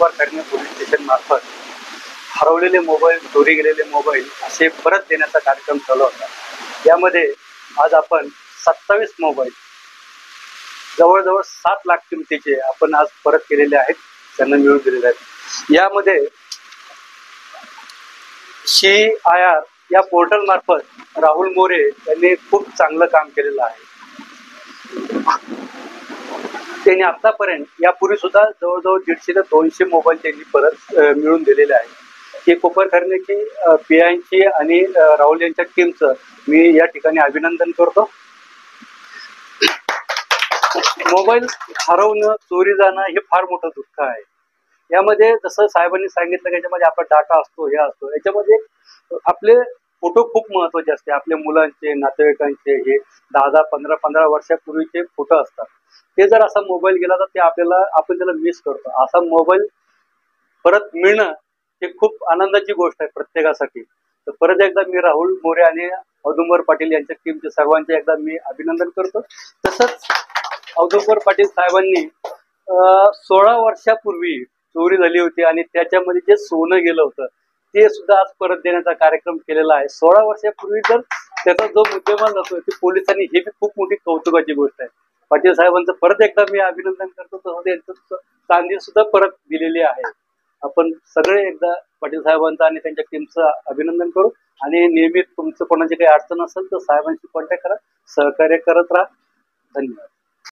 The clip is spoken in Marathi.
कोपरखैरणे पोलीस स्टेशन मार्फत हरवलेले मोबाईल, चोरी गेलेले मोबाईल असे परत देण्याचा कार्यक्रम चालू होता. यामध्ये आज आपण 27 मोबाईल जवळजवळ 7 लाख किमतीचे आपण आज परत केलेले आहेत, त्यांना मिळवून दिलेले आहेत. यामध्ये CIR या पोर्टल मार्फत राहुल मोरे यांनी खूप चांगलं काम केलेलं आहे. त्यांनी आतापर्यंत यापूर्वी सुद्धा जवळजवळ 150 ते 200 मोबाईल त्यांनी परत मिळवून दिलेले आहेत. ही कोपरखैरणेची PIंची आणि राहुल यांच्या टीमचं मी या ठिकाणी अभिनंदन करतो. मोबाईल हरवणं, चोरी जाणं हे फार मोठं दुःख आहे. यामध्ये जसं साहेबांनी सांगितलं की याच्यामध्ये आपला डाटा असतो, हे असतो, याच्यामध्ये आपले फोटो खूप महत्वाचे असते. आपल्या मुलांचे, नातेवाईकांचे हे 10-10, 15-15 वर्षापूर्वीचे फोटो असतात. ते जर असा मोबाईल गेला तर ते आपण त्याला मिस करतो. असा मोबाईल परत मिळणं हे खूप आनंदाची गोष्ट आहे प्रत्येकासाठी. तर परत एकदा मी राहुल मोरे आणि औदुंबर पाटील यांच्या टीमचे सर्वांचे एकदा मी अभिनंदन करतो. तसंच औदुंबर पाटील साहेबांनी 16 वर्षापूर्वी चोरी झाली होती आणि त्याच्यामध्ये जे सोनं गेलं होतं ते सुद्धा आज परत देण्याचा कार्यक्रम केलेला आहे. 16 वर्षापूर्वी जर त्याचा जो मुद्देमाल असतो ते पोलिसांनी, हे खूप मोठी कौतुकाची गोष्ट आहे. पाटील साहेबांचं परत एकदा मी अभिनंदन करतो. तसं त्यांचं चांदी सुद्धा परत दिलेली आहे. आपण सगळे एकदा पाटील साहेबांचं आणि त्यांच्या टीमचं अभिनंदन करू आणि नेहमी तुमचं कोणाची काही अडचण असेल तर साहेबांशी कॉन्टॅक्ट करा, सहकार्य करत राहा. धन्यवाद.